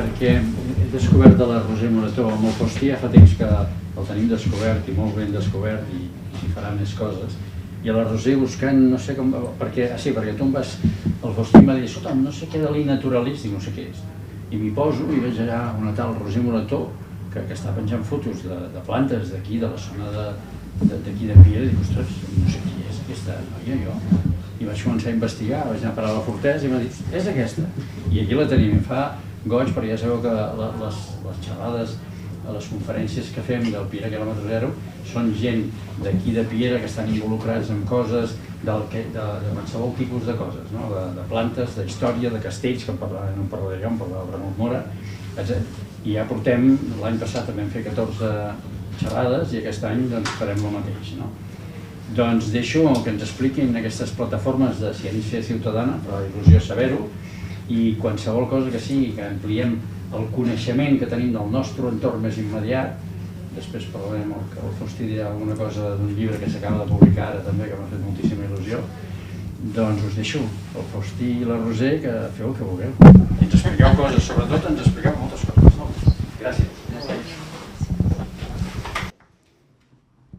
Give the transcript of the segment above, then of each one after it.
perquè he descobert de la Roser Morató el Faustí, ja fa temps que el tenim descobert i molt ben descobert i s'hi farà més coses. I a la Roser buscant, no sé com... perquè tu em vas... El Faustí em va dir, escolta, no sé què de l'inaturalista, no sé què és. I m'hi poso i veig allà una tal Roser Morató que està penjant fotos de plantes d'aquí, de la zona d'aquí de Piera, i dic, ostres, no sé qui és aquesta noia, jo. I vaig començar a investigar, vaig anar a parar a la Fortesa i m'ha dit, és aquesta. I aquí la tenim, em fa goig, perquè ja sabeu que les xerrades, les conferències que fem del Piera quilòmetre zero són gent d'aquí de Piera que estan involucrats en coses de qualsevol tipus de coses, de plantes, d'història, de castells, que no en parlaré jo, en parlarà el Ramon Mora, etc. I ja portem, l'any passat també vam fer 14 xerrades i aquest any farem el mateix. Doncs deixo que ens expliquin aquestes plataformes de ciència ciutadana, però il·lusió saber-ho, i qualsevol cosa que sigui, que ampliem el coneixement que tenim del nostre entorn més immediat. Després parlarem que el Faustí dirà alguna cosa d'un llibre que s'acaba de publicar ara també, que m'ha fet moltíssima il·lusió. Doncs us deixo el Faustí i la Roser, que feu el que vulgueu. I ens expliqueu coses, sobretot ens expliqueu moltes coses. Gràcies.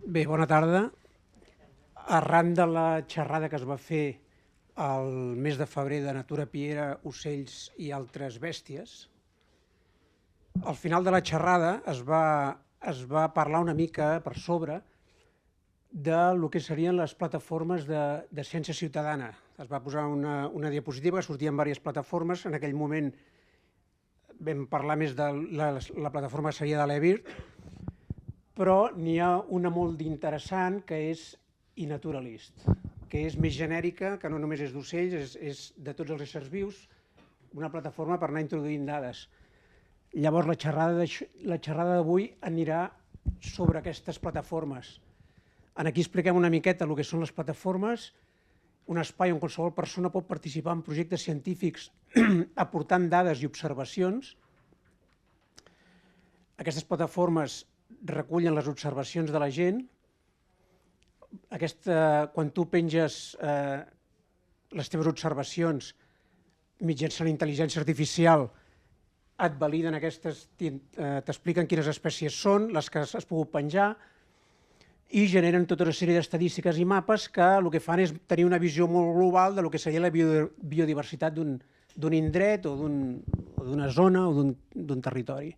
Bé, bona tarda. Arran de la xerrada que es va fer el mes de febrer de Natura Piera, ocells i altres bèsties, al final de la xerrada es va parlar una mica per sobre del que serien les plataformes de ciència ciutadana. Es va posar una diapositiva que sortia en diverses plataformes. En aquell moment vam parlar més de la plataforma que seria de l'EBIRD, però n'hi ha una molt interessant que és iNaturalist, que és més genèrica, que no només és d'ocells, és de tots els éssers vius, una plataforma per anar introduint dades. Llavors, la xerrada d'avui anirà sobre aquestes plataformes. Aquí expliquem una miqueta el que són les plataformes, un espai on qualsevol persona pot participar en projectes científics aportant dades i observacions. Aquestes plataformes recullen les observacions de la gent. Quan tu penges les teves observacions mitjançant intel·ligència artificial, et validen aquestes, t'expliquen quines espècies són, les que has pogut penjar, i generen tota una sèrie d'estadístiques i mapes que el que fan és tenir una visió molt global del que seria la biodiversitat d'un indret o d'una zona o d'un territori.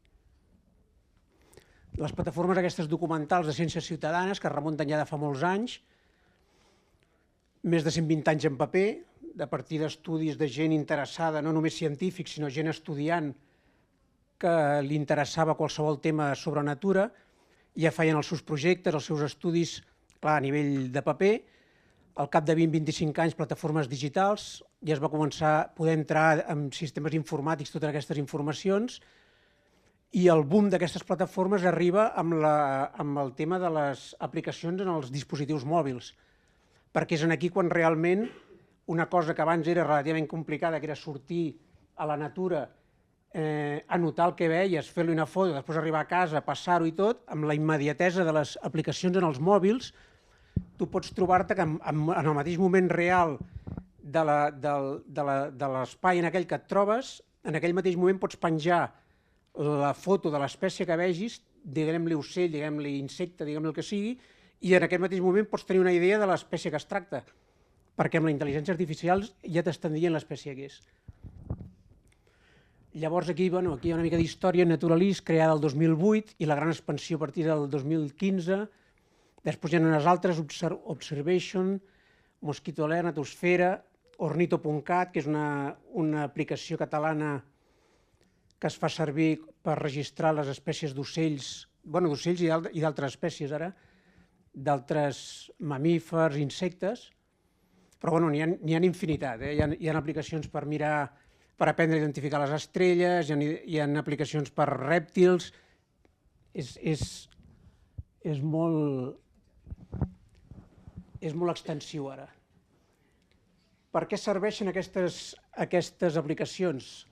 Les plataformes aquestes documentals de ciències ciutadanes, que remunten ja de fa molts anys, més de 120 anys en paper, a partir d'estudis de gent interessada, no només científics, sinó gent estudiant que li interessava qualsevol tema sobre natura, ja feien els seus projectes, els seus estudis, clar, a nivell de paper. Al cap de 20-25 anys, plataformes digitals, ja es va començar a poder entrar en sistemes informàtics totes aquestes informacions, i el boom d'aquestes plataformes arriba amb el tema de les aplicacions en els dispositius mòbils, perquè és aquí quan realment una cosa que abans era relativament complicada, que era sortir a la natura, anotar el que veies, fer-li una foto, després arribar a casa, passar-ho i tot, amb la immediatesa de les aplicacions en els mòbils, tu pots trobar-te que en el mateix moment real de l'espai en aquell que et trobes, en aquell mateix moment pots penjar la foto de l'espècie que vegis, diguem-li ocell, diguem-li insecte, diguem-li el que sigui, i en aquest mateix moment pots tenir una idea de l'espècie que es tracta, perquè amb la intel·ligència artificial ja t'estan dient l'espècie que és. Llavors aquí hi ha una mica d'història. Naturalist, creada el 2008, i la gran expansió a partir del 2015. Després hi ha unes altres, Observation, Mosquito Alert, Natosfera, Ornito.cat, que és una aplicació catalana que es fa servir per registrar les espècies d'ocells, d'ocells i d'altres espècies ara, d'altres mamífers, insectes, però n'hi ha infinitat. Hi ha aplicacions per mirar, per aprendre a identificar les estrelles, hi ha aplicacions per rèptils. És molt extensiu ara. Per què serveixen aquestes aplicacions?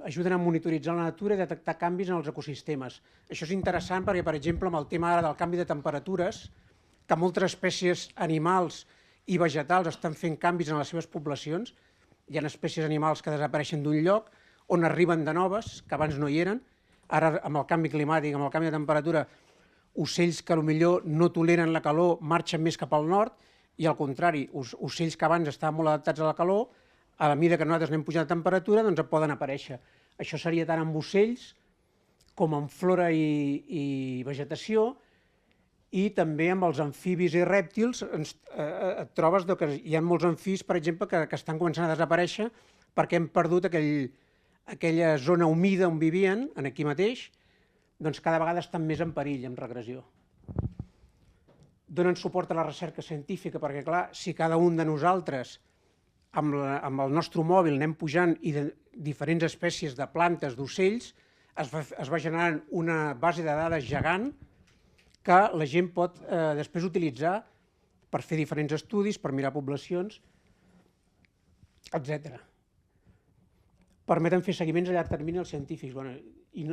Ajuden a monitoritzar la natura i detectar canvis en els ecosistemes. Això és interessant perquè, per exemple, amb el tema ara del canvi de temperatures, que moltes espècies animals i vegetals estan fent canvis en les seves poblacions, hi ha espècies animals que desapareixen d'un lloc on arriben de noves, que abans no hi eren. Ara, amb el canvi climàtic, amb el canvi de temperatura, ocells que potser no toleren la calor marxen més cap al nord, i al contrari, ocells que abans estaven molt adaptats a la calor, a la mida que nosaltres anem pujant de temperatura, doncs poden aparèixer. Això seria tant amb ocells com amb flora i vegetació, i també amb els amfibis i rèptils et trobes que hi ha molts amfibis, per exemple, que estan començant a desaparèixer perquè hem perdut aquella zona humida on vivien, aquí mateix, doncs cada vegada estan més en perill, en regressió. Donen suport a la recerca científica perquè, clar, si cada un de nosaltres amb el nostre mòbil anem pujant i de diferents espècies de plantes, d'ocells, es va generant una base de dades gegant que la gent pot després utilitzar per fer diferents estudis, per mirar poblacions, etc. Permeten fer seguiments a llarg termini als científics, i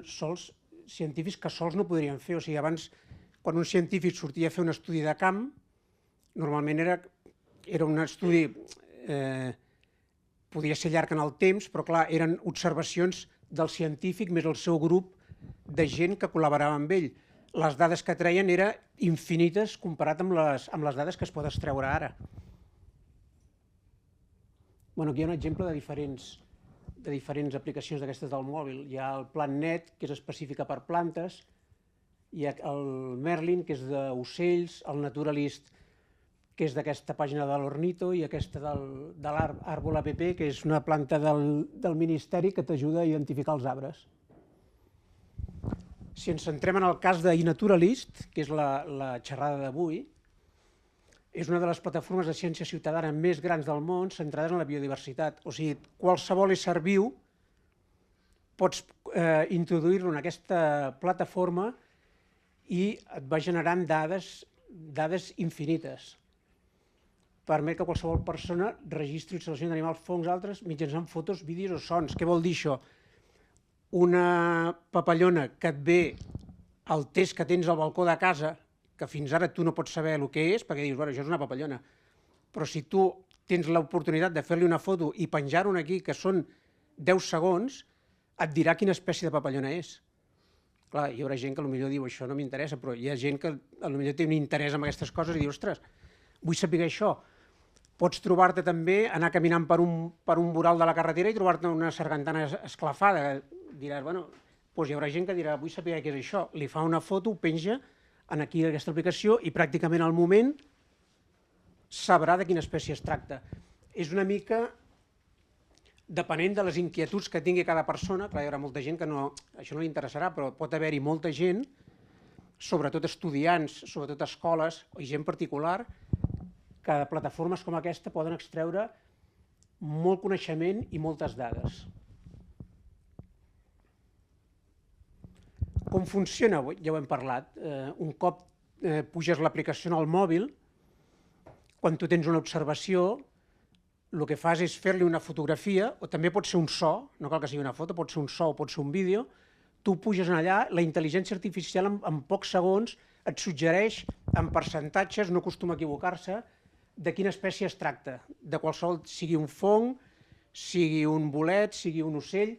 científics que sols no podrien fer. O sigui, abans, quan un científic sortia a fer un estudi de camp, normalment era un estudi, podia ser llarg en el temps, però clar, eren observacions del científic més el seu grup de gent que col·laborava amb ell. Les dades que treien eren infinites comparat amb les dades que es pot extreure ara. Aquí hi ha un exemple de diferents aplicacions d'aquestes del mòbil. Hi ha el PlantNet, que és específica per plantes, hi ha el Merlin, que és d'ocells, el Naturalist, que és d'aquesta pàgina de l'Ornito, i aquesta de l'Àrbol app, que és una planta del Ministeri que t'ajuda a identificar els arbres. Si ens centrem en el cas d'Inaturalist, que és la xerrada d'avui, és una de les plataformes de ciència ciutadana més grans del món centrades en la biodiversitat. O sigui, qualsevol ésser viu pots introduir-lo en aquesta plataforma i et va generant dades infinites. Permet que qualsevol persona registri observacions d'animals, fongs, altres, mitjançant fotos, vídeos o sons. Què vol dir això? Una papallona que et ve el test que tens al balcó de casa, que fins ara tu no pots saber el que és, perquè dius, bueno, això és una papallona, però si tu tens l'oportunitat de fer-li una foto i penjar-ho aquí, que són 10 segons, et dirà quina espècie de papallona és. Clar, hi haurà gent que potser diu, això no m'interessa, però hi ha gent que potser té un interès en aquestes coses i diu, ostres, vull saber això. Pots trobar-te també, anar caminant per un voral de la carretera i trobar-te una sargantana esclafada. Diràs, bueno, doncs hi haurà gent que dirà, vull saber què és això. Li fa una foto, ho penja aquí aquesta aplicació i pràcticament al moment sabrà de quina espècie es tracta. És una mica depenent de les inquietuds que tingui cada persona. Clar, hi haurà molta gent que això no li interessarà, però pot haver-hi molta gent, sobretot estudiants, sobretot escoles i gent particular, que de plataformes com aquesta poden extreure molt coneixement i moltes dades. Com funciona? Ja ho hem parlat. Un cop puges l'aplicació en el mòbil, quan tu tens una observació, el que fas és fer-li una fotografia, o també pot ser un so, no cal que sigui una foto, pot ser un so o pot ser un vídeo, tu puges allà, la intel·ligència artificial en pocs segons et suggereix en percentatges, no acostuma a equivocar-se, de quina espècie es tracta, de qualsevol, sigui un fong, sigui un bolet, sigui un ocell,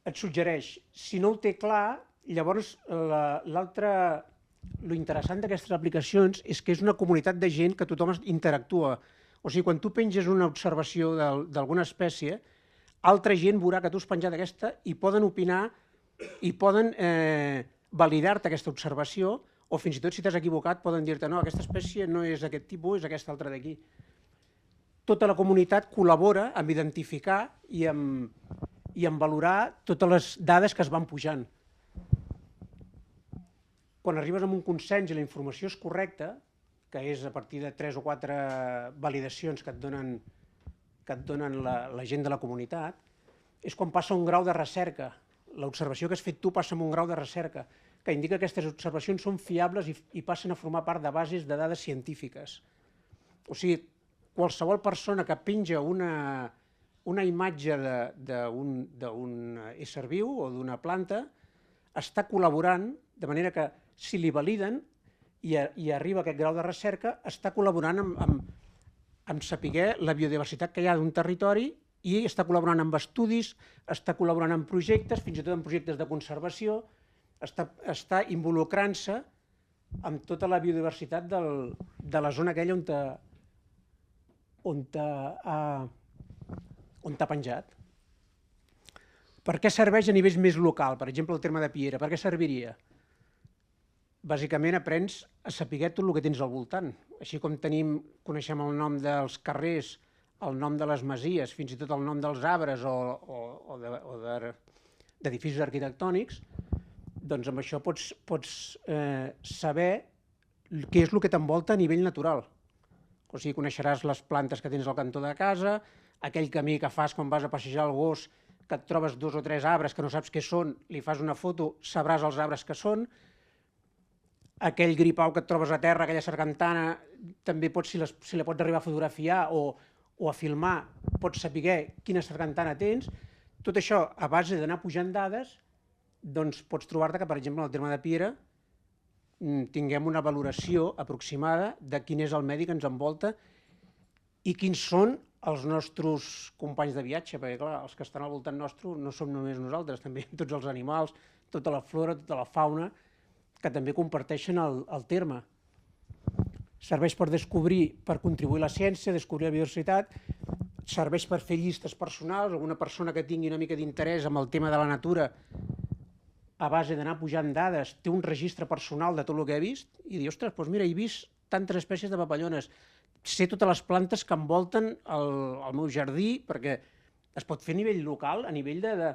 et suggereix. Si no ho té clar, llavors lo interessant d'aquestes aplicacions és que és una comunitat de gent que tothom interactua. O sigui, quan tu penges una observació d'alguna espècie, altra gent veurà que tu has penjat aquesta i poden opinar i poden validar-te aquesta observació, o fins i tot si t'has equivocat poden dir-te no, aquesta espècie no és aquest tipus, és aquesta altra d'aquí. Tota la comunitat col·labora en identificar i en valorar totes les dades que es van pujant. Quan arribes a un consens i la informació és correcta, que és a partir de 3 o 4 validacions que et donen la gent de la comunitat, és quan passa un grau de recerca. L'observació que has fet tu passa amb un grau de recerca, que indica que aquestes observacions són fiables i passen a formar part de bases de dades científiques. O sigui, qualsevol persona que penja una imatge d'un ésser viu o d'una planta està col·laborant, de manera que si li validen i arriba a aquest grau de recerca, està col·laborant en saber la biodiversitat que hi ha d'un territori i està col·laborant amb estudis, està col·laborant amb projectes, fins i tot en projectes de conservació, està involucrant-se amb tota la biodiversitat de la zona aquella on t'ha penjat. Per què serveix a nivell més local? Per exemple, el terme de Piera, per què serviria? Bàsicament aprens a saber tot el que tens al voltant. Així com coneixem el nom dels carrers, el nom de les masies, fins i tot el nom dels arbres o d'edificis arquitectònics, doncs amb això pots saber què és el que t'envolta a nivell natural. O sigui, coneixeràs les plantes que tens al cantó de casa, aquell camí que fas quan vas a passejar el gos, que et trobes 2 o 3 arbres que no saps què són, li fas una foto, sabràs els arbres que són, aquell gripau que et trobes a terra, aquella sargantana, també pots, si la pots arribar a fotografiar o a filmar, pots saber quina sargantana tens. Tot això, a base d'anar pujant dades, doncs pots trobar-te que, per exemple, en el terme de Piera, tinguem una valoració aproximada de quin és el medi que ens envolta i quins són els nostres companys de viatge, perquè clar, els que estan al voltant nostre no som només nosaltres, també tots els animals, tota la flora, tota la fauna, que també comparteixen el terme. Serveix per descobrir, per contribuir a la ciència, descobrir la biodiversitat, serveix per fer llistes personals, alguna persona que tingui una mica d'interès amb el tema de la natura, a base d'anar pujant dades, té un registre personal de tot el que ha vist i dir, ostres, doncs mira, he vist tantes espècies de papallones, sé totes les plantes que envolten el meu jardí, perquè es pot fer a nivell local, a nivell de...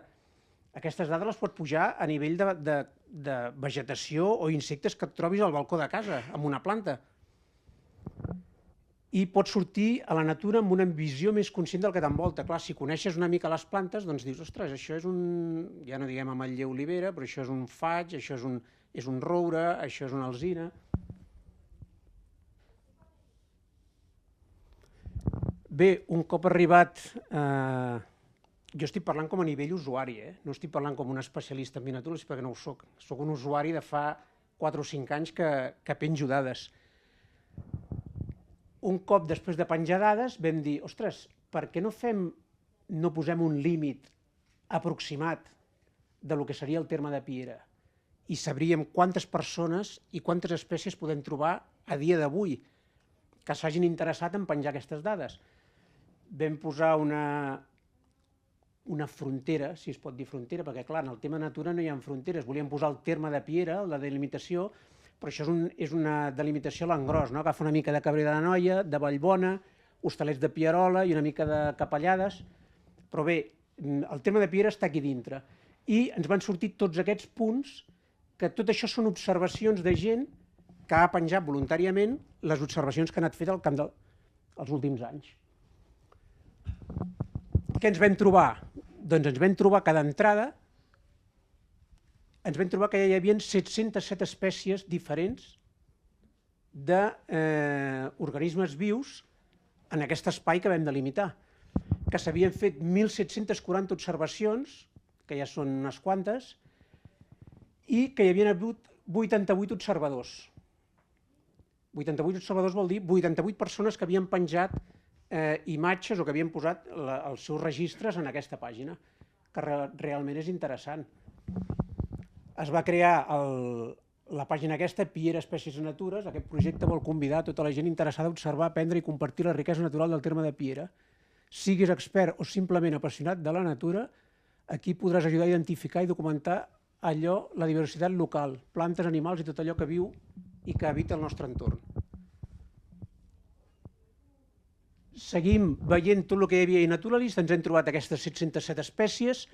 Aquestes dades les pot pujar a nivell de vegetació o insectes que et trobis al balcó de casa, amb una planta. I pots sortir a la natura amb una visió més conscient del que t'envolta. Clar, si coneixes una mica les plantes, doncs dius, ostres, això és un... ja no diguem ametller olivera, però això és un faig, això és un roure, això és una alzina... Bé, un cop arribat, jo estic parlant com a nivell usuari, no estic parlant com un especialista en bionatura, perquè no ho soc. Soc un usuari de fa 4 o 5 anys que penjo dades. Un cop després de penjar dades vam dir, ostres, per què no posem un límit aproximat del que seria el terme de Piera i sabríem quantes persones i quantes espècies podem trobar a dia d'avui que s'hagin interessat en penjar aquestes dades. Vam posar una frontera, si es pot dir frontera, perquè clar, en el tema natura no hi ha fronteres, volíem posar el terme de Piera, la delimitació, però això és una delimitació a l'engròs, no? Agafa una mica de Cabrera d'Anoia, de Vallbona, Hostalets de Pierola i una mica de Capellades, però bé, el terme de Piera està aquí dintre. I ens van sortir tots aquests punts, que tot això són observacions de gent que ha penjat voluntàriament les observacions que ha anat fet al camp els últims anys. Què ens vam trobar? Doncs ens vam trobar que d'entrada ens vam trobar que ja hi havia 707 espècies diferents d'organismes vius en aquest espai que vam delimitar, que s'havien fet 1.740 observacions, que ja són unes quantes, i que hi havia hagut 88 observadors. 88 observadors vol dir 88 persones que havien penjat imatges o que havien posat els seus registres en aquesta pàgina, que realment és interessant. Es va crear la pàgina aquesta, Piera Espècies i Natures. Aquest projecte vol convidar tota la gent interessada a observar, aprendre i compartir la riquesa natural del terme de Piera. Siguis expert o simplement apassionat de la natura, aquí podràs ajudar a identificar i documentar la diversitat local, plantes, animals i tot allò que viu i que habita el nostre entorn. Seguim veient tot el que hi havia a iNaturalist, ens hem trobat aquestes 707 espècies,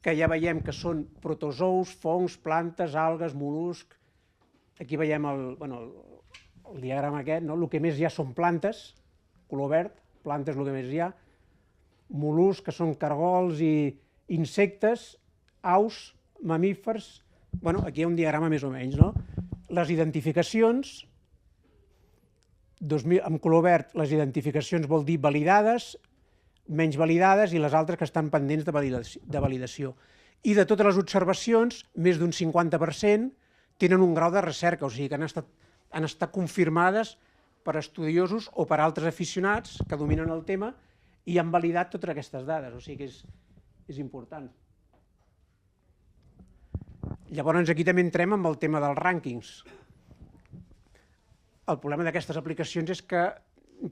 que ja veiem que són protozous, fongs, plantes, algues, mol·luscs. Aquí veiem el diagrama aquest, el que més hi ha són plantes, color verd, plantes el que més hi ha, mol·luscs, que són cargols i insectes, aus, mamífers, aquí hi ha un diagrama més o menys, no? Les identificacions, en color verd, les identificacions vol dir validades, menys validades i les altres que estan pendents de validació. I de totes les observacions, més d'un 50% tenen un grau de recerca, o sigui que han estat confirmades per estudiosos o per altres aficionats que dominen el tema i han validat totes aquestes dades, o sigui que és important. Llavors aquí també entrem amb el tema dels rànquings. El problema d'aquestes aplicacions és que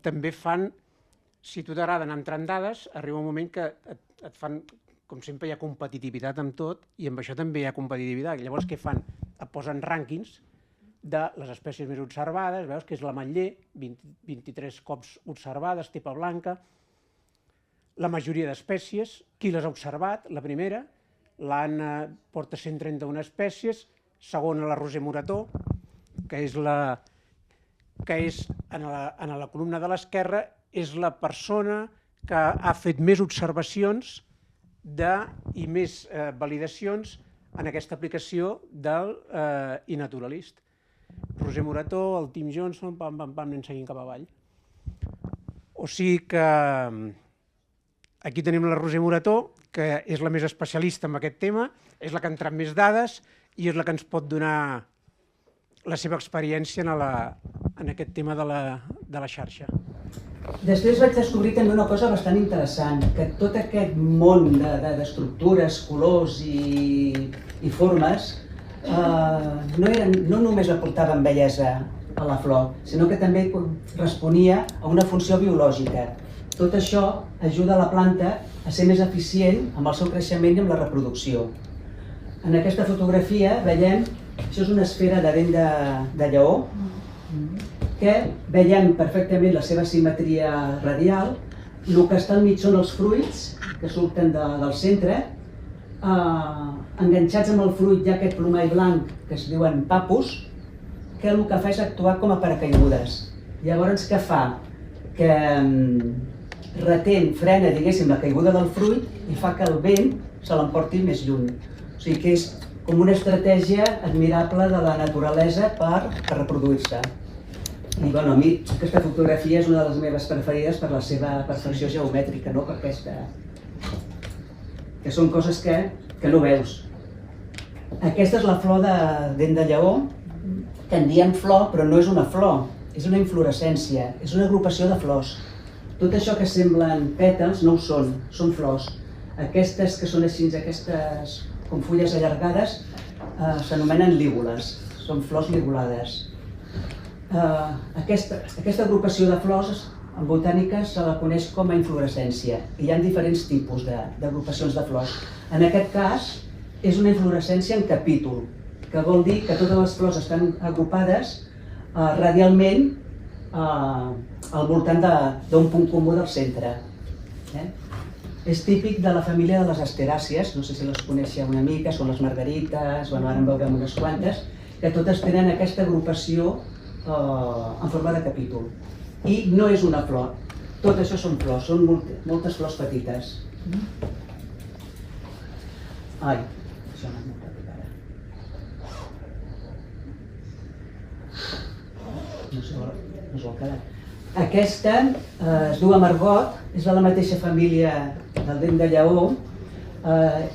també fan, si tu t'agrada anar entrant dades, arriba un moment que et fan, com sempre hi ha competitivitat amb tot, i amb això també hi ha competitivitat. Llavors què fan? Et posen rànquings de les espècies més observades, veus que és l'ametller, 23 cops observades, tipa blanca, la majoria d'espècies, qui les ha observat, la primera, l'Anna porta 131 espècies, segona la Roser Morató, que és en la columna de l'esquerra, és la persona que ha fet més observacions i més validacions en aquesta aplicació del iNaturalist. Roser Morató, el Tim Johnson, anem seguint cap avall. O sigui que aquí tenim la Roser Morató, que és la més especialista en aquest tema, és la que ha entrat més dades i és la que ens pot donar la seva experiència en aquest tema de la xarxa. Després vaig descobrir també una cosa bastant interessant, que tot aquest món d'estructures, colors i formes no només aportaven bellesa a la flor, sinó que també responia a una funció biològica. Tot això ajuda a la planta a ser més eficient amb el seu creixement i amb la reproducció. En aquesta fotografia veiem, això és una esfera de dent de lleó, que veiem perfectament la seva simetria radial. El que està al mig són els fruits que surten del centre. Enganxats amb el fruit hi ha aquest plomall blanc que es diuen papus, que el que fa és actuar com a paracaigudes. Llavors què fa? Que frena, diguéssim, la caiguda del fruit i fa que el vent se l'emporti més lluny. O sigui que és com una estratègia admirable de la naturalesa per reproduir-se. I a mi aquesta fotografia és una de les meves preferides per la seva perfecció geomètrica, que són coses que no veus. Aquesta és la flor de dent de lleó, que en diem flor, però no és una flor, és una inflorescència, és una agrupació de flors. Tot això que semblen pètals no ho són, són flors. Aquestes que són així, aquestes com fulles allargades, s'anomenen lígules, són flors ligulades. Aquesta agrupació de flors en botànica se la coneix com a inflorescència i hi ha diferents tipus d'agrupacions de flors. En aquest cas és una inflorescència en capítol, que vol dir que totes les flors estan agrupades radialment al voltant d'un punt comú del centre. És típic de la família de les asteràcies, no sé si les coneixeu una mica, són les margarites, ara en veurem unes quantes, que totes tenen aquesta agrupació en forma de capítol. I no és una flor, tot això són flors, són moltes flors petites. Ai, això no és molt petit ara. No es vol quedar. Aquesta es diu amargot, és de la mateixa família del dent de lleó,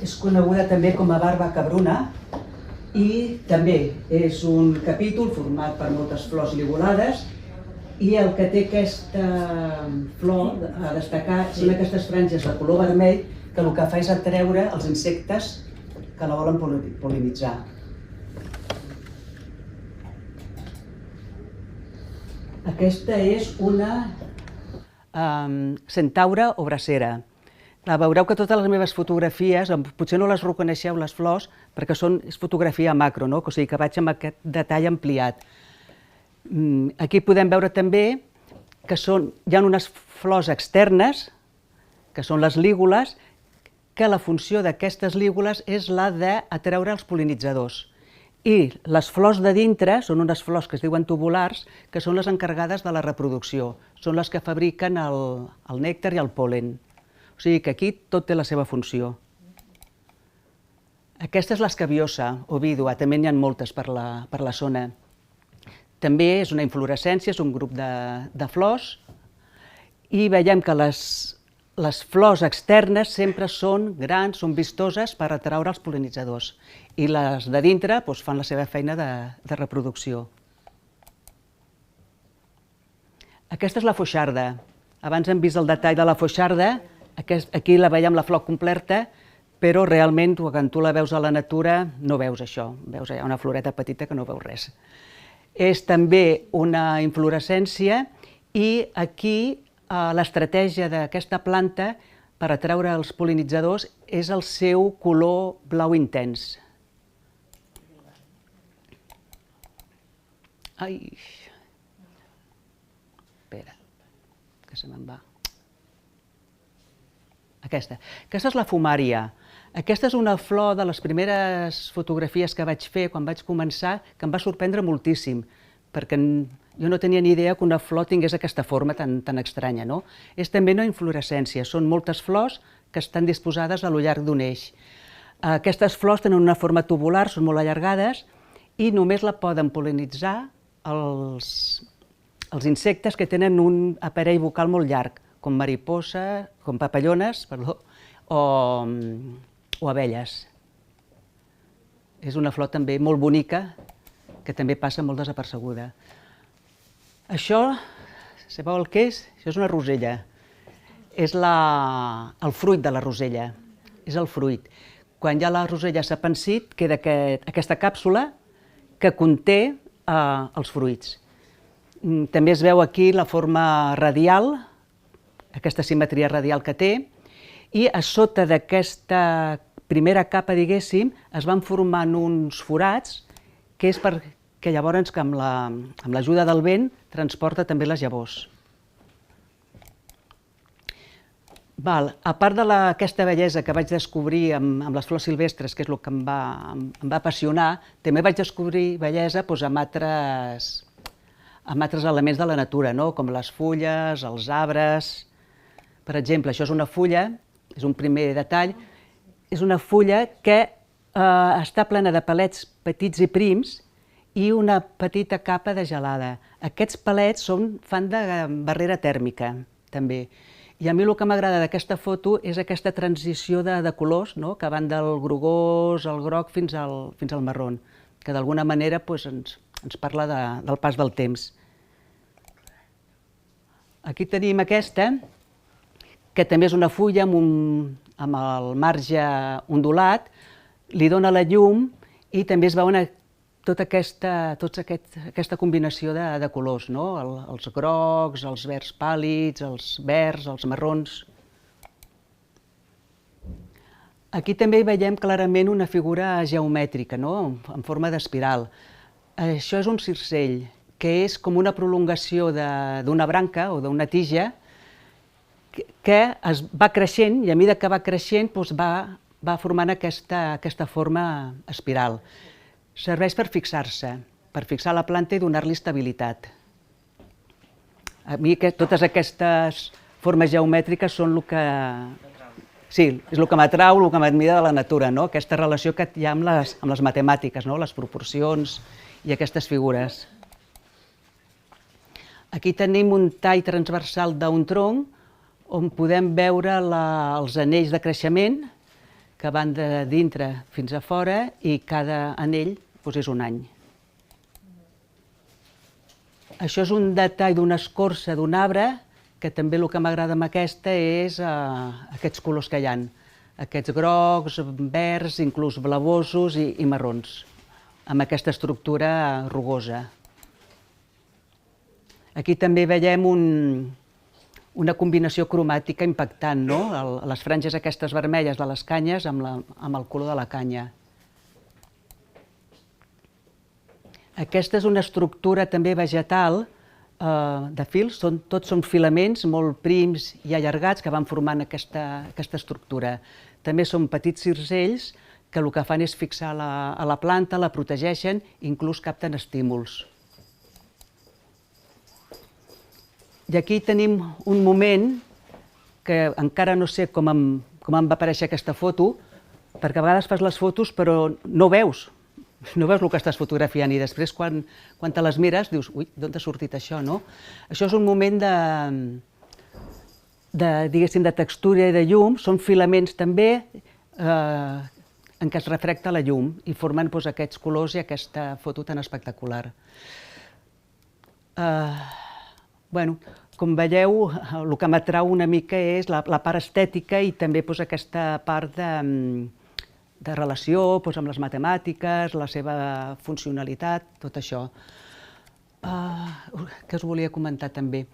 és coneguda també com a barba cabruna i també és un capítol format per moltes flors ligulades i el que té aquesta flor a destacar són aquestes franges de color vermell que el que fa és atreure els insectes que la volen pol·linitzar. Aquesta és una centaura o bracera. Veureu que totes les meves fotografies, potser no les reconeixeu les flors, perquè és fotografia macro, o sigui que vaig amb aquest detall ampliat. Aquí podem veure també que hi ha unes flors externes, que són les lígules, que la funció d'aquestes lígules és la d'atreure els pol·linitzadors. I les flors de dintre són unes flors que es diuen tubulars, que són les encarregades de la reproducció, són les que fabriquen el nèctar i el pol·len. O sigui que aquí tot té la seva funció. Aquesta és l'escabiosa o vídua, també n'hi ha moltes per la zona. També és una inflorescència, és un grup de flors i veiem que les flors externes sempre són grans, són vistoses per atraure els pol·linitzadors i les de dintre fan la seva feina de reproducció. Aquesta és la foixarda. Abans hem vist el detall de la foixarda, aquí la veiem la flor completa, però realment quan tu la veus a la natura no veus això, veus una floreta petita que no veus res. És també una inflorescència i aquí l'estratègia d'aquesta planta per atraure els pol·linitzadors és el seu color blau intens. Ai, espera, que se me'n va. Aquesta és la fumària. Aquesta és una flor de les primeres fotografies que vaig fer quan vaig començar, que em va sorprendre moltíssim, perquè jo no tenia ni idea que una flor tingués aquesta forma tan estranya. És també una inflorescència, són moltes flors que estan disposades a lo llarg d'un eix. Aquestes flors tenen una forma tubular, són molt allargades i només la poden pol·linitzar els insectes que tenen un aparell vocal molt llarg, com mariposa, com papallones, o abelles. És una flor també molt bonica, que també passa molt desapercebuda. Això, sabeu el que és? Això és una rosella. És el fruit de la rosella. És el fruit. Quan ja la rosella s'ha pansit, queda aquesta càpsula que conté els fruits. També es veu aquí la forma radial, aquesta simetria radial que té, i a sota d'aquesta primera capa, diguéssim, es van formant uns forats, que és perquè llavors, amb l'ajuda del vent, transporta també les llavors. A part d'aquesta bellesa que vaig descobrir amb les flors silvestres, que és el que em va apassionar, també vaig descobrir bellesa amb altres elements de la natura, com les fulles, els arbres. Per exemple, això és una fulla, és un primer detall, és una fulla que està plena de palets petits i prims i una petita capa de gelada. Aquests palets fan de barrera tèrmica, també. I a mi el que m'agrada d'aquesta foto és aquesta transició de colors, que van del grogós, al groc, fins al marró, que d'alguna manera ens parla del pas del temps. Aquí tenim aquesta, que també és una fulla amb el marge ondulat, li dona la llum i també es veu tota aquesta combinació de colors, els grocs, els verds pàl·lids, els verds, els marrons. Aquí també hi veiem clarament una figura geomètrica, en forma d'espiral. Això és un circell, que és com una prolongació d'una branca o d'una tija que es va creixent i a mesura que va creixent va formant aquesta forma espiral. Serveix per fixar-se, per fixar la planta i donar-li estabilitat. A mi totes aquestes formes geomètriques són el que... Sí, és el que m'atrau, el que m'admira de la natura, aquesta relació que hi ha amb les matemàtiques, les proporcions i aquestes figures. Aquí tenim un tall transversal d'un tronc on podem veure els anells de creixement que van de dintre fins a fora i cada anell és un any. Això és un detall d'una escorça d'un arbre que també el que m'agrada amb aquesta és aquests colors que hi ha, aquests grocs, verds, inclús blavosos i marrons, amb aquesta estructura rugosa. Aquí també veiem una combinació cromàtica impactant, les franges aquestes vermelles de les canyes amb el color de la canya. Aquesta és una estructura també vegetal de fils, tots són filaments molt prims i allargats que van formant aquesta estructura. També són petits circells que el que fan és fixar a la planta, la protegeixen, inclús capten estímuls. I aquí tenim un moment que encara no sé com em va aparèixer aquesta foto, perquè a vegades fas les fotos però no veus el que estàs fotografiant i després quan te les mires dius, ui, d'on ha sortit això, no? Això és un moment diguéssim, de textura i de llum, són filaments també en què es refracta la llum i formen aquests colors i aquesta foto tan espectacular. Com veieu, el que m'atrau una mica és la part estètica i també aquesta part de relació amb les matemàtiques, la seva funcionalitat, tot això. Què us volia comentar també?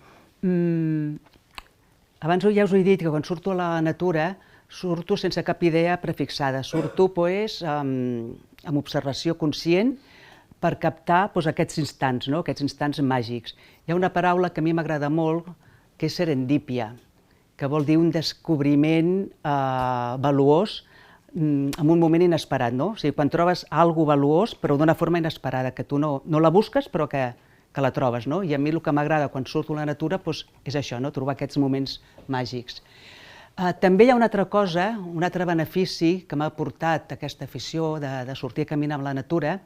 Abans ja us he dit que quan surto a la natura surto sense cap idea prefixada, surto amb observació conscient per captar aquests instants màgics. Hi ha una paraula que a mi m'agrada molt, que és serendípia, que vol dir un descobriment valuós en un moment inesperat. O sigui, quan trobes alguna cosa valuós, però d'una forma inesperada, que tu no la busques, però que la trobes. I a mi el que m'agrada quan surto a la natura és això, trobar aquests moments màgics. També hi ha una altra cosa, un altre benefici que m'ha portat aquesta afició de sortir a caminar amb la natura,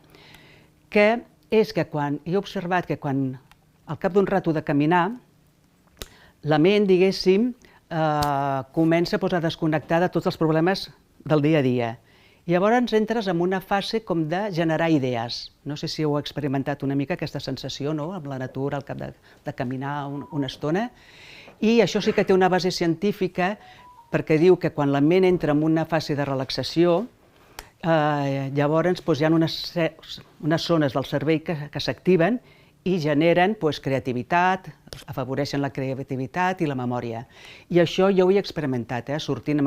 que és que he observat que quan al cap d'un rato de caminar, la ment, diguéssim, comença a desconnectar de tots els problemes del dia a dia. I llavors entres en una fase com de generar idees. No sé si heu experimentat una mica aquesta sensació amb la natura al cap de caminar una estona. I això sí que té una base científica perquè diu que quan la ment entra en una fase de relaxació, llavors hi ha unes zones del cervell que s'activen i generen creativitat, afavoreixen la creativitat i la memòria. I això jo ho he experimentat, sortint,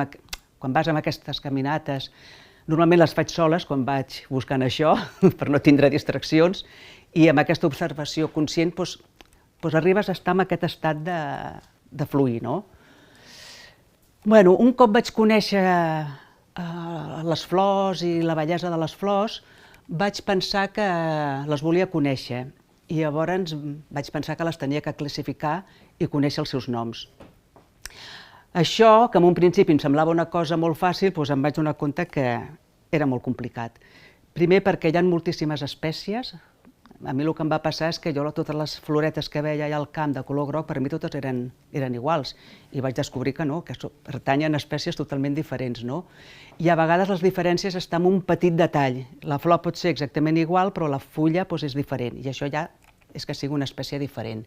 quan vas amb aquestes caminates, normalment les faig soles quan vaig buscant això, per no tindre distraccions, i amb aquesta observació conscient arribes a estar en aquest estat de fluir. Un cop vaig conèixer les flors i la bellesa de les flors, vaig pensar que les volia conèixer i llavors vaig pensar que les tenia que classificar i conèixer els seus noms. Això, que en un principi em semblava una cosa molt fàcil, em vaig donar compte que era molt complicat. Primer perquè hi ha moltíssimes espècies. A mi el que em va passar és que jo totes les floretes que veia allà al camp de color groc, per mi totes eren iguals. I vaig descobrir que no, que pertanyen a espècies totalment diferents. I a vegades les diferències estan en un petit detall. La flor pot ser exactament igual, però la fulla és diferent. I això ja és que sigui una espècie diferent.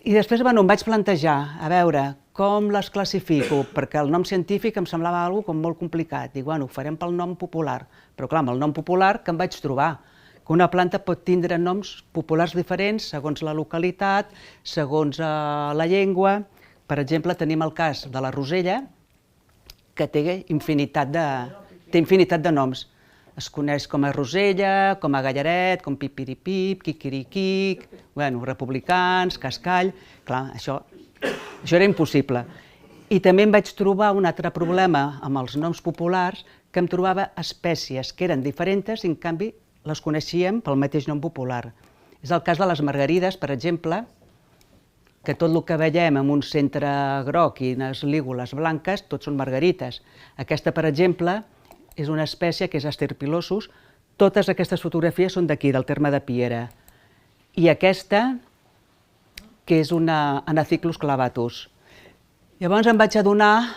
I després em vaig plantejar, a veure, com les classifico, perquè el nom científic em semblava una cosa molt complicat. Dic, ho farem pel nom popular. Però clar, amb el nom popular que em vaig trobar, que una planta pot tindre noms populars diferents segons la localitat, segons la llengua. Per exemple, tenim el cas de la rosella, que té infinitat de noms. Es coneix com a rosella, com a gallaret, com pipiripip, quiquiriquic, republicans, cascall. Clar, això era impossible. I també em vaig trobar un altre problema amb els noms populars, que em trobava espècies que eren diferents i en canvi les coneixíem pel mateix nom popular. És el cas de les margarides, per exemple, que tot el que veiem en un centre groc i unes lígules blanques, tots són margarites. Aquesta, per exemple, és una espècie que és Asterpilosus. Totes aquestes fotografies són d'aquí, del terme de Piera. I aquesta, que és una Anacyclus clavatus. Llavors em vaig adonar...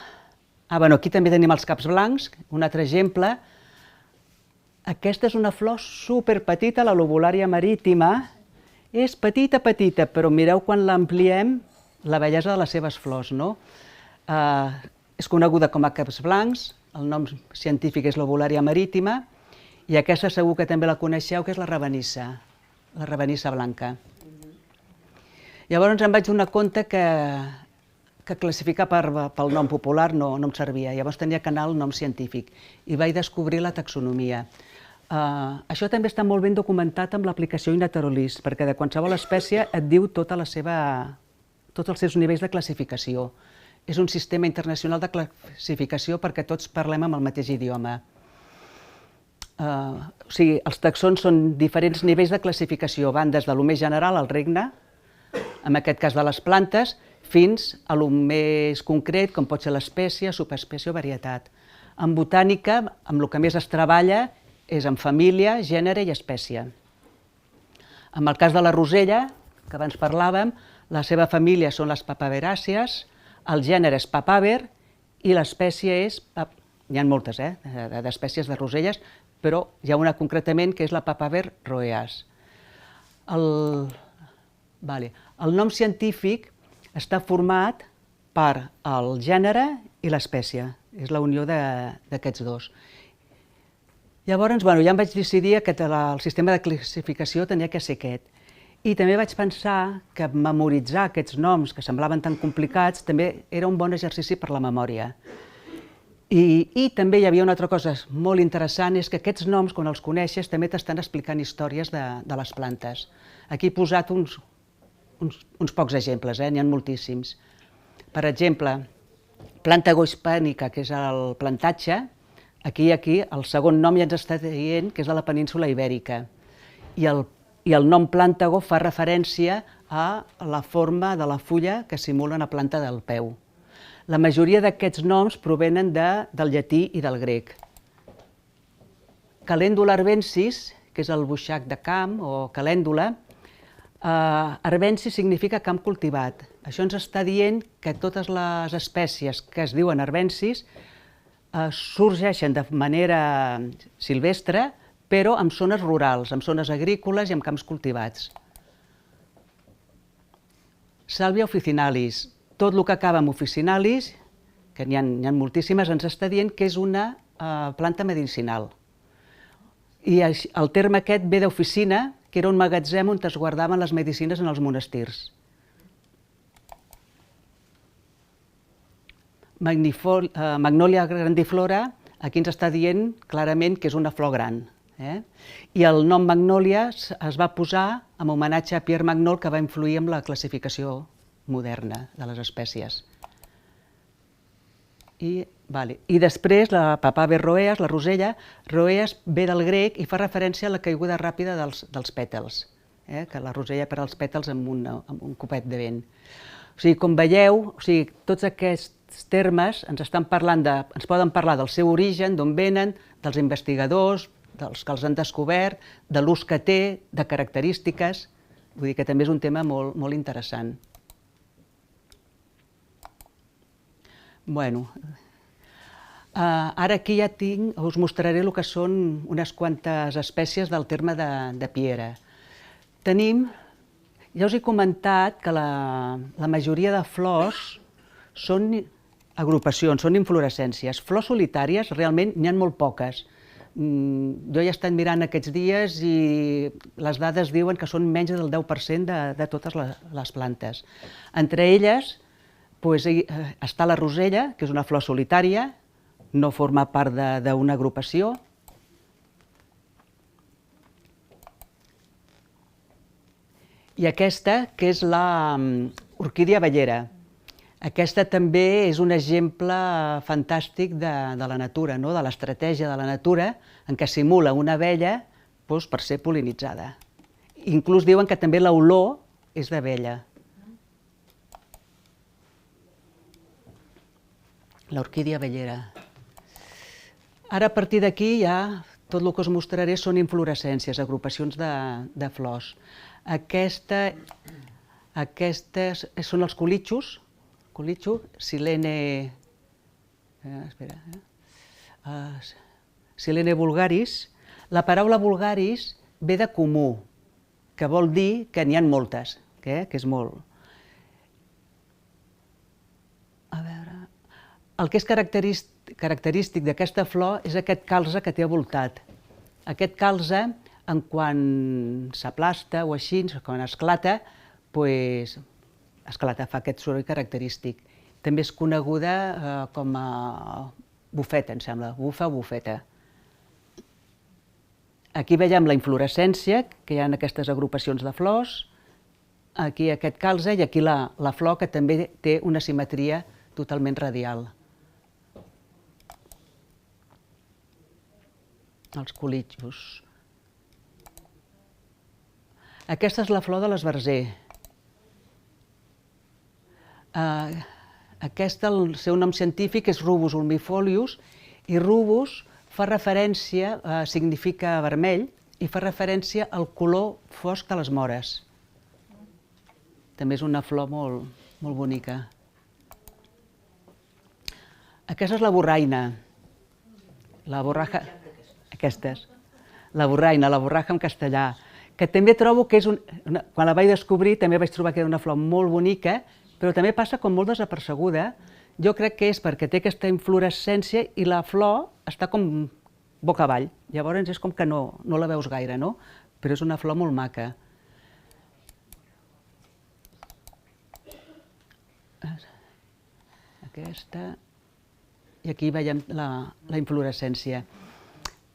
Aquí també tenim els caps blancs, un altre exemple. Aquesta és una flor superpetita, la lobulària marítima. És petita, però mireu quan l'ampliem la bellesa de les seves flors. És coneguda com a caps blancs, el nom científic és lobulària marítima, i aquesta segur que també la coneixeu, que és la ravenissa blanca. Llavors em vaig donar compte que classificar pel nom popular no em servia, llavors tenia que anar al nom científic i vaig descobrir la taxonomia. Això també està molt ben documentat amb l'aplicació Inaterolis, perquè de qualsevol espècie et diu tots els seus nivells de classificació. És un sistema internacional de classificació perquè tots parlem amb el mateix idioma. O sigui, els taxons són diferents nivells de classificació, van des de lo més general al regne, en aquest cas de les plantes, fins a lo més concret, com pot ser l'espècie, subespècie o varietat. En botànica, amb el que més es treballa, és en família, gènere i espècie. En el cas de la rosella, que abans parlàvem, la seva família són les papaveràcies, el gènere és papaver i l'espècie és... Hi ha moltes, d'espècies de roselles, però hi ha una concretament que és la papaver roeas. El nom científic està format per el gènere i l'espècie. És la unió d'aquests dos. Llavors, ja em vaig decidir que el sistema de classificació tenia que ser aquest. I també vaig pensar que memoritzar aquests noms que semblaven tan complicats també era un bon exercici per la memòria. I també hi havia una altra cosa molt interessant, és que aquests noms, quan els coneixes, també t'estan explicant històries de les plantes. Aquí he posat uns pocs exemples, n'hi ha moltíssims. Per exemple, Plantago hispànica, que és el plantatge, aquí el segon nom ja ens està dient que és de la península ibèrica. I el nom Plantago fa referència a la forma de la fulla que simula una planta del peu. La majoria d'aquests noms provenen del llatí i del grec. Calèndula arvensis, que és el buixac de camp o calèndula, arvensis significa camp cultivat. Això ens està dient que totes les espècies que es diuen arvensis sorgeixen de manera silvestre, però en zones rurals, en zones agrícoles i en camps cultivats. Sàlvia officinalis. Tot el que acaba amb officinalis, que n'hi ha moltíssimes, ens està dient que és una planta medicinal. I el terme aquest ve d'oficina, que era un magatzem on es guardaven les medicines en els monestirs. Magnolia grandiflora, aquí ens està dient clarament que és una flor gran. I el nom Magnolia es va posar en homenatge a Pierre Magnol, que va influir en la classificació moderna de les espècies. I després la Papaver roeas, la rosella, roeas ve del grec i fa referència a la caiguda ràpida dels pètals, que la rosella perd els pètals amb un copet de vent. Com veieu, tots aquests termes ens poden parlar del seu origen, d'on venen, dels investigadors, dels que els han descobert, de l'ús que té, de característiques. Vull dir que també és un tema molt interessant. Ara aquí ja us mostraré el que són unes quantes espècies del terme de Piera. Ja us he comentat que la majoria de flors són agrupacions, són inflorescències. Flors solitàries realment n'hi ha molt poques. Jo he estat mirant aquests dies i les dades diuen que són menys del 10% de totes les plantes. Entre elles està la rosella, que és una flor solitària, no forma part d'una agrupació. I aquesta, que és l'orquídia abellera. Aquesta també és un exemple fantàstic de la natura, de l'estratègia de la natura en què simula una abella per ser pol·linitzada. Inclús diuen que també l'olor és d'abella. L'orquídia abellera. Ara, a partir d'aquí, ja tot el que us mostraré són inflorescències, agrupacions de flors. Aquestes són els colitxos, Silene vulgaris. La paraula vulgaris ve de comú, que vol dir que n'hi ha moltes, que és molt. El que és característic d'aquesta flor és aquest calze que té voltat. Aquest calze, quan s'aplasta o així, quan esclata, fa aquest soroll característic. També és coneguda com a bufeta, em sembla, bufa o bufeta. Aquí veiem la inflorescència, que hi ha aquestes agrupacions de flors, aquí aquest calze i aquí la flor, que també té una simetria totalment radial. Els colitxos. Aquesta és la flor de l'esbarzer. Aquest, el seu nom científic és Rubus ulmifolius, i Rubus fa referència, significa vermell, i fa referència al color fosc de les mores. També és una flor molt bonica. Aquesta és la borraina. La borraja en castellà, que també trobo que és quan la vaig descobrir també vaig trobar que era una flor molt bonica, però també passa com molt desapercebuda. Jo crec que és perquè té aquesta inflorescència i la flor està com boca avall. Llavors és com que no la veus gaire, no? Però és una flor molt maca. Aquesta. I aquí veiem la inflorescència.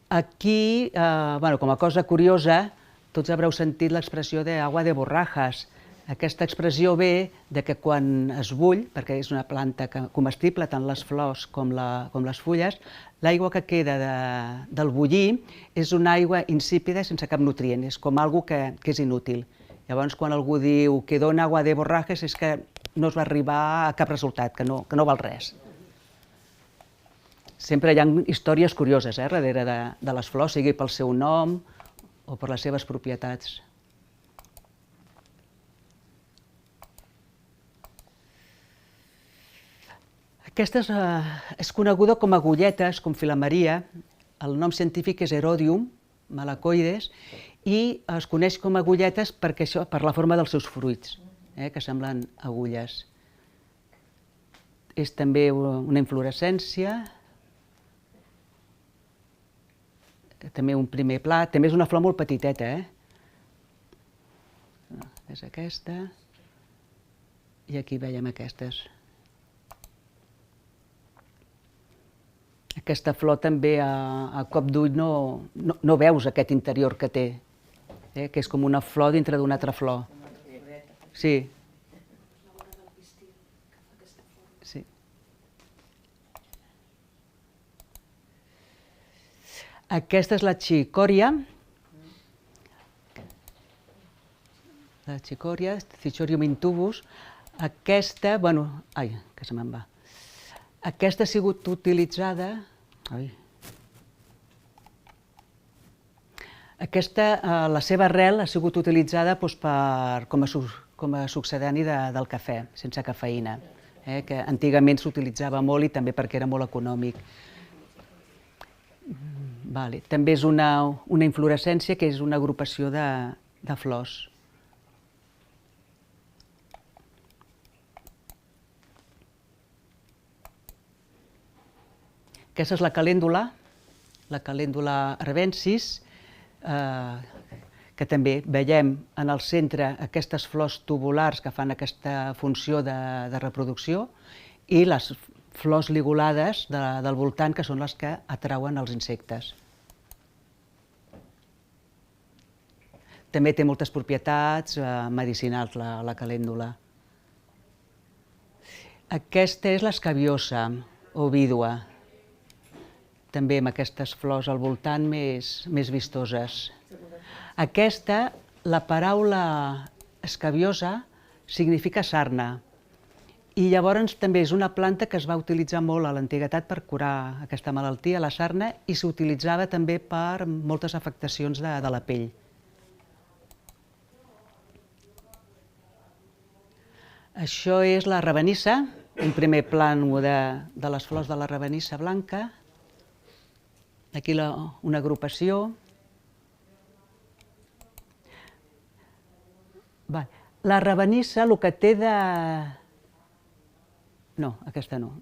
Aquí, com a cosa curiosa, tots haureu sentit l'expressió d'agua de borrajas. Aquesta expressió ve que quan es bull, perquè és una planta comestible, tant les flors com les fulles, l'aigua que queda del bullir és una aigua insípida sense cap nutrient, és com algo que és inútil. Llavors, quan algú diu que dona agua de borrajas és que no es va arribar a cap resultat, que no val res. Sempre hi ha històries curioses darrere de les flors, sigui pel seu nom o per les seves propietats. Aquesta és coneguda com a agulletes, com filamaria. El nom científic és Erodium malacoides i es coneix com a agulletes per la forma dels seus fruits, que semblen agulles. És també una inflorescència, també un primer plat, també és una flor molt petiteta. És aquesta, i aquí veiem aquestes. Aquesta flor també a cop d'ull no veus aquest interior que té, que és com una flor dintre d'una altra flor. Sí. Aquesta és la xicòria. La xicòria, Cichorium intubus. Aquesta, que se me'n va. Aquesta ha sigut utilitzada... La seva arrel ha sigut utilitzada com a succedani del cafè, sense cafeïna, que antigament s'utilitzava molt i també perquè era molt econòmic. També és una inflorescència que és una agrupació de flors. Aquesta és la calèndula arvensis, que també veiem en el centre aquestes flors tubulars que fan aquesta funció de reproducció i les flors ligulades del voltant, que són les que atrauen els insectes. També té moltes propietats medicinals, la calèndula. Aquesta és l'escabiosa, o vídua, també amb aquestes flors al voltant més vistoses. Aquesta, la paraula escabiosa, significa sarna. I llavors també és una planta que es va utilitzar molt a l'antiguitat per curar aquesta malaltia, la sarna, i s'utilitzava també per moltes afectacions de la pell. Això és la ravenissa, un primer plànol de les flors de la ravenissa blanca. Aquí una agrupació. La ravenissa, el que té de... No, aquesta no.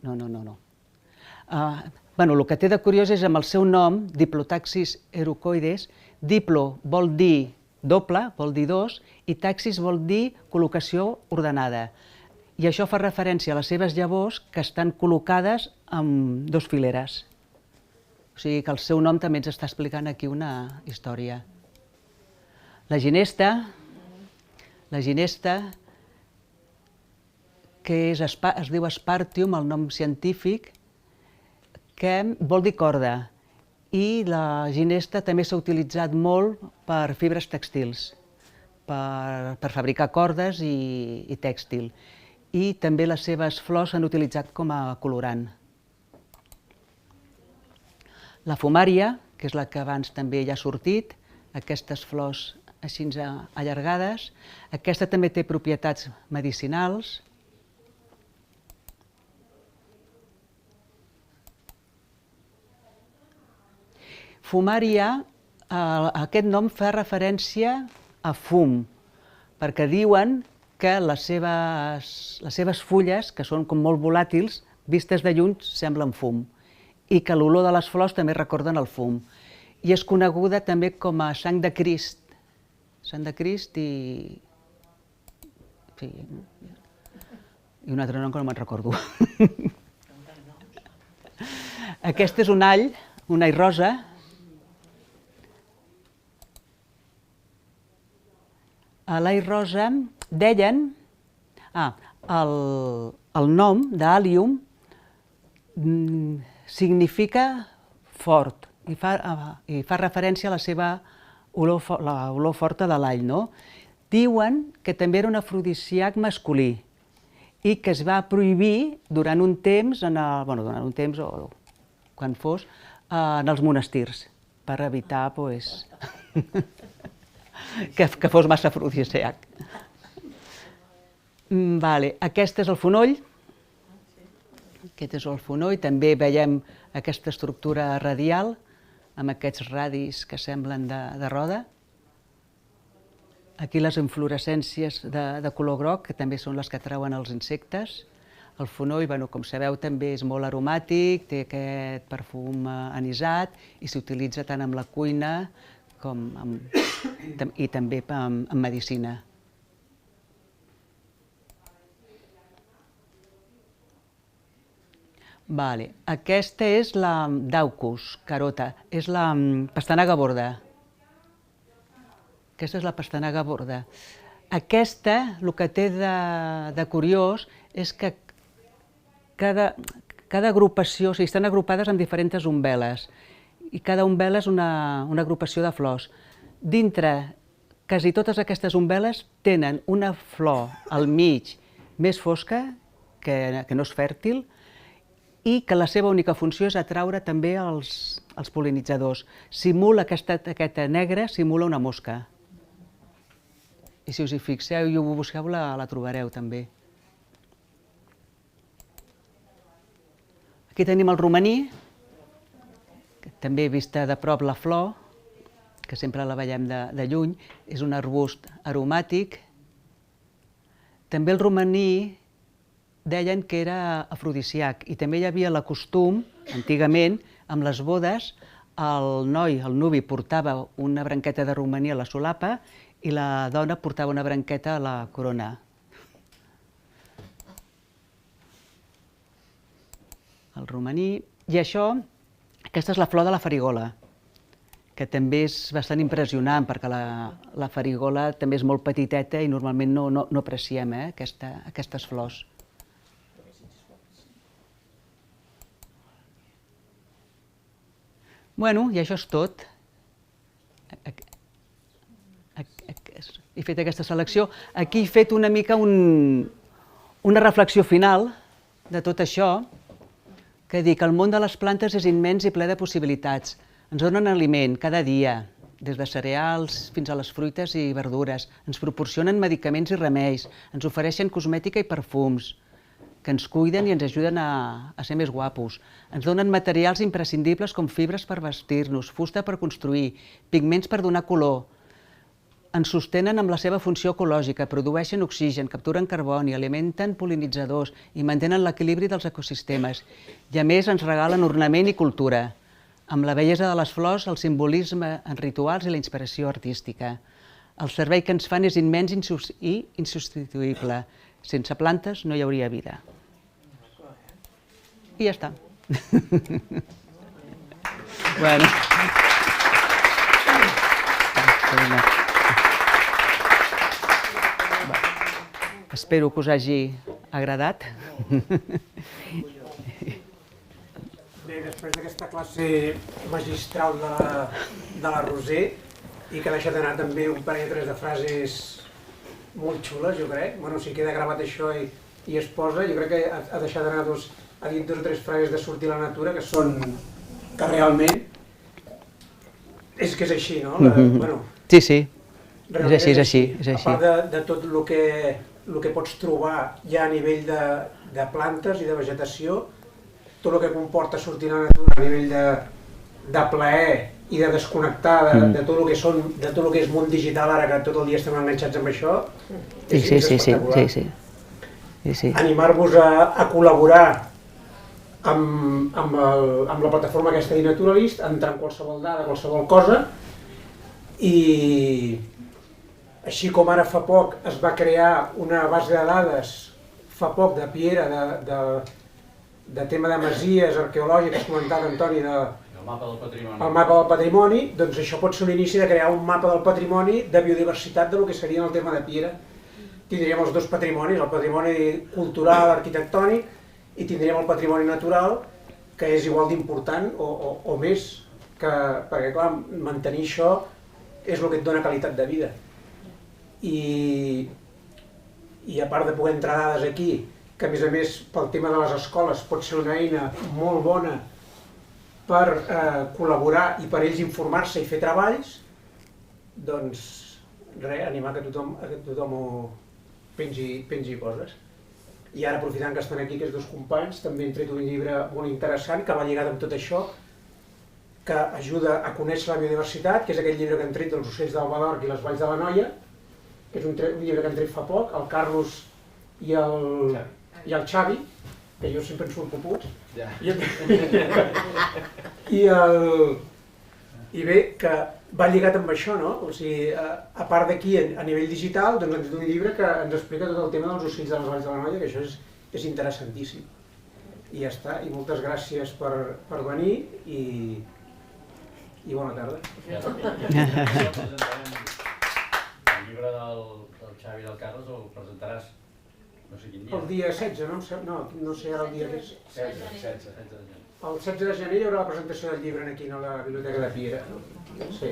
El que té de curiós és amb el seu nom, Diplotaxis erucoides. Diplo vol dir doble, vol dir dos, i taxis vol dir col·locació ordenada. I això fa referència a les seves llavors que estan col·locades en dues fileres. O sigui que el seu nom també ens està explicant aquí una història. La ginesta, que es diu Spartium, el nom científic, que vol dir corda. I la ginesta també s'ha utilitzat molt per fibres tèxtils, per fabricar cordes i tèxtil. I també les seves flors s'han utilitzat com a colorant. La fumària, que és la que abans també ja ha sortit, aquestes flors així allargades. Aquesta també té propietats medicinals. Fumària, aquest nom fa referència a fum, perquè diuen que les seves fulles, que són com molt volàtils, vistes de lluny semblen fum, i que l'olor de les flors també recorden el fum. I és coneguda també com a sang de Crist. Sang de Crist i... sí, i un altre nom que no me'n recordo. Aquest és un all rosa. L'all rosa deien... el nom d'Allium significa fort i fa referència a la seva olor forta de l'all, no? Diuen que també era un afrodisíac masculí i que es va prohibir durant un temps, o quan fos, en els monestirs, per evitar que fos massa afrodisíac. Aquest és el fonoll. Aquest és el fonoll. També veiem aquesta estructura radial, amb aquests radis que semblen de roda. Aquí les inflorescències de color groc, que també són les que atrauen els insectes. El fonoll, com sabeu, també és molt aromàtic, té aquest perfum anisat i s'utilitza tant en la cuina i també en medicina. Aquesta és la Daucus carota, és la pastanaga borda. Aquesta és la pastanaga borda. Aquesta, el que té de curiós és que cada agrupació, o sigui, estan agrupades en diferents umbel·les i cada umbel·la és una agrupació de flors. Dintre, quasi totes aquestes umbel·les tenen una flor al mig més fosca, que no és fèrtil, i que la seva única funció és atraure també els pol·linitzadors. Aquesta negra simula una mosca. I si us hi fixeu i ho busqueu, la trobareu també. Aquí tenim el romaní, que també vista de prop la flor, que sempre la veiem de lluny, és un arbust aromàtic. També el romaní deien que era afrodisíac i també hi havia el costum, antigament, amb les bodes, el nuvi portava una branqueta de romaní a la solapa i la dona portava una branqueta a la corona. El romaní. I aquesta és la flor de la farigola, que també és bastant impressionant perquè la farigola també és molt petiteta i normalment no apreciem aquestes flors. I això és tot. He fet aquesta selecció. Aquí he fet una mica una reflexió final de tot això, que dic que el món de les plantes és immens i ple de possibilitats. Ens donen aliment cada dia, des de cereals fins a les fruites i verdures. Ens proporcionen medicaments i remeis, ens ofereixen cosmètica i perfums, que ens cuiden i ens ajuden a ser més guapos. Ens donen materials imprescindibles com fibres per vestir-nos, fusta per construir, pigments per donar color. Ens sostenen amb la seva funció ecològica, produeixen oxigen, capturen carboni, alimenten pol·linitzadors i mantenen l'equilibri dels ecosistemes. I a més ens regalen ornament i cultura, amb la bellesa de les flors, el simbolisme en rituals i la inspiració artística. El servei que ens fan és immens i insubstituïble. Sense plantes no hi hauria vida. I ja està. Espero que us hagi agradat. Bé, després d'aquesta classe magistral de la Roser i que ha deixat anar també un parell o tres de frases molt xules, jo crec. Si queda gravat això i es posa, jo crec que ha deixat anar ha dit dos o tres frases de sortir a la natura que realment és que és així, no? Sí, és així. A part de tot el que pots trobar ja a nivell de plantes i de vegetació, tot el que comporta sortir a la natura a nivell de plaer i de desconnectar de tot el que és món digital, ara que tot el dia estem enganxats amb això, és espectacular. Animar-vos a col·laborar amb la plataforma aquesta d'Inaturalist, entrar en qualsevol dada, qualsevol cosa, i així com ara fa poc es va crear una base de dades, fa poc de Piera, de tema de masies arqueològiques, comentava Antoni, el mapa del patrimoni, doncs això pot ser un inici de crear un mapa del patrimoni de biodiversitat del que seria el tema de Piera. Tindríem els dos patrimonis, el patrimoni cultural, arquitectònic, i tindríem el patrimoni natural, que és igual d'important o més, perquè clar, mantenir això és el que et dona qualitat de vida. I a part de poder entrar dades aquí, que a més pel tema de les escoles pot ser una eina molt bona per col·laborar i per ells informar-se i fer treballs, doncs res, animar que tothom pengi coses. I ara, aprofitant que estan aquí aquests dos companys, també han tret un llibre molt interessant que va lligat amb tot això, que ajuda a conèixer la biodiversitat, que és aquell llibre que han tret dels ocells del Badorc i les valls de l'Anoia, que és un llibre que han tret fa poc, el Carlos i el Xavi, que jo sempre en surt poputs, i bé, que va lligat amb això, no? O sigui, a part d'aquí, a nivell digital, doncs hem fet un llibre que ens explica tot el tema dels ocells de les valls de l'Anoia, que això és interessantíssim. I ja està, i moltes gràcies per venir i bona tarda. El llibre del Xavi i del Carlos el presentaràs no sé quin dia. El dia 16, no sé ara el dia que és. 16. El 16 de gener hi haurà la presentació del llibre aquí a la Biblioteca de Piera. Sí.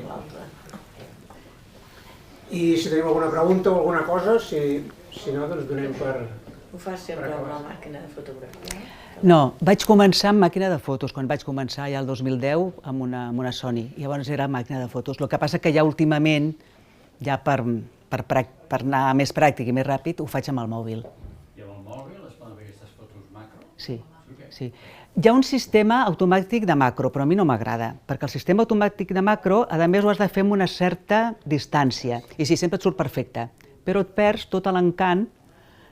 I si tenim alguna pregunta o alguna cosa, si no, doncs donem per... Ho fas sempre amb la màquina de fotografia? No, vaig començar amb màquina de fotos, quan vaig començar ja el 2010 amb una Sony. Llavors era màquina de fotos. El que passa que ja últimament, ja per anar més pràctic i més ràpid, ho faig amb el mòbil. I amb el mòbil es poden fer aquestes fotos macro? Sí. Hi ha un sistema automàtic de macro, però a mi no m'agrada, perquè el sistema automàtic de macro, a més, ho has de fer amb una certa distància, i sí, sempre et surt perfecte, però et perds tot l'encant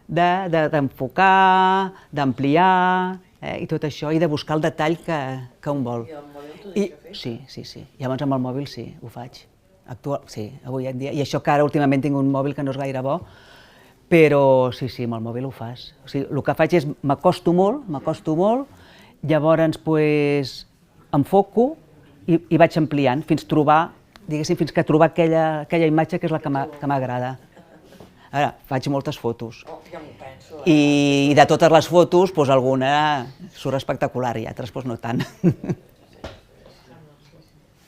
d'enfocar, d'ampliar, i tot això, i de buscar el detall que un vol. I el mòbil t'ho deixa fer? Sí. Llavors amb el mòbil sí, ho faig. Sí, avui en dia. I això que ara últimament tinc un mòbil que no és gaire bo, però sí, amb el mòbil ho fas. O sigui, el que faig és m'acosto molt, llavors enfoco i vaig ampliant fins trobar, diguéssim, fins que trobar aquella imatge que és la que m'agrada. Ara, faig moltes fotos. Ja m'ho penso. I de totes les fotos, alguna surt espectacular i altres no tant.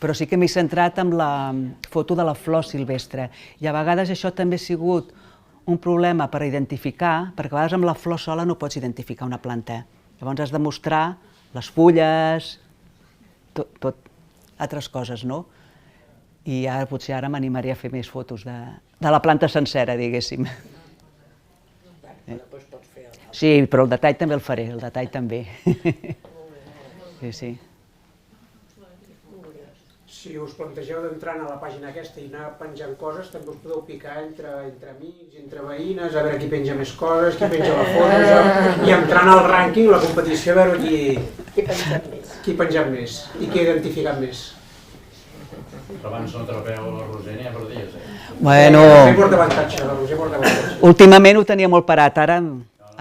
Però sí que m'he centrat en la foto de la flor silvestre. I a vegades això també ha sigut un problema per identificar, perquè a vegades amb la flor sola no pots identificar una planta. Llavors has de mostrar les fulles, tot altres coses, no? I potser ara m'animaria a fer més fotos de la planta sencera, diguéssim. Després pots fer el... Sí, però el detall també el faré, el detall també. Sí. Si us plantegeu d'entrar a la pàgina aquesta i anar penjant coses, també us podeu picar entre amics, entre veïnes, a veure qui penja més coses, qui penja la foto, i entrant al rànquing, la competició, a veure qui ha penjat més i qui ha identificat més. Però abans no trapeu la Roser ni a per dies, Bueno... La Roser porta avantatge. Últimament ho tenia molt parat, ara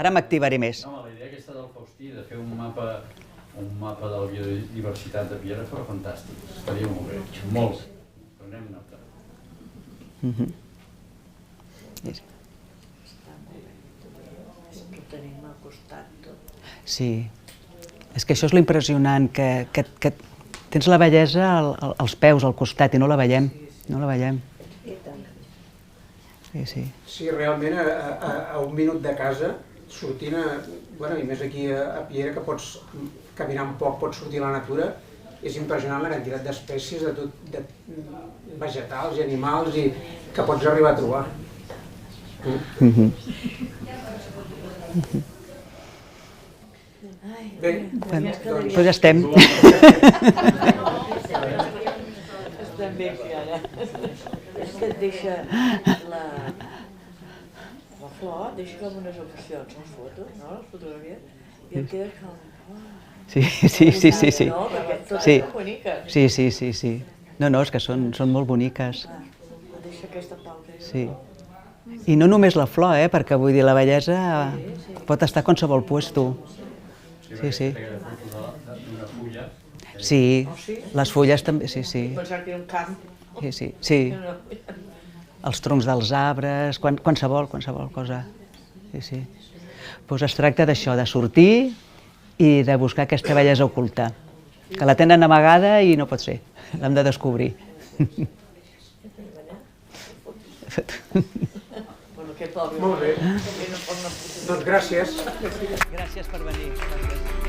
m'activaré més. No, la idea aquesta del Faustí, de fer un mapa de la biodiversitat de Piera fora fantàstic, estaria molt bé, molt. Però anem nota. Està molt bé. Ho tenim al costat tot. Sí, és que això és l'impressionant, que tens la bellesa als peus, al costat, i no la veiem, I tant. Sí. Sí, realment a un minut de casa, sortint, i més aquí a Piera, que pots caminar un poc, pots sortir a la natura, és impressionant la quantitat d'espècies de vegetals i animals que pots arribar a trobar. Bé, Doncs ja estem. també aquí ara. És que et deixa la flor, et deixa com unes opcions, les fotos, no? Les fotografies, i et queda com... Sí. No, perquè totes Sí. són boniques. Sí. No, és que són molt boniques. Et deixa aquesta pausa. Sí. I no només la flor, perquè vull dir, la bellesa pot estar a qualsevol puesto. Sí. D'una fulla. Sí, les fulles també, sí. Pensar que era un camp. Sí. Els troncs dels arbres, qualsevol cosa. Sí. Doncs es tracta d'això, de sortir i de buscar aquesta bellesa oculta, que la tenen amagada i no pot ser, l'hem de descobrir. Molt bé. Doncs gràcies. Gràcies per venir.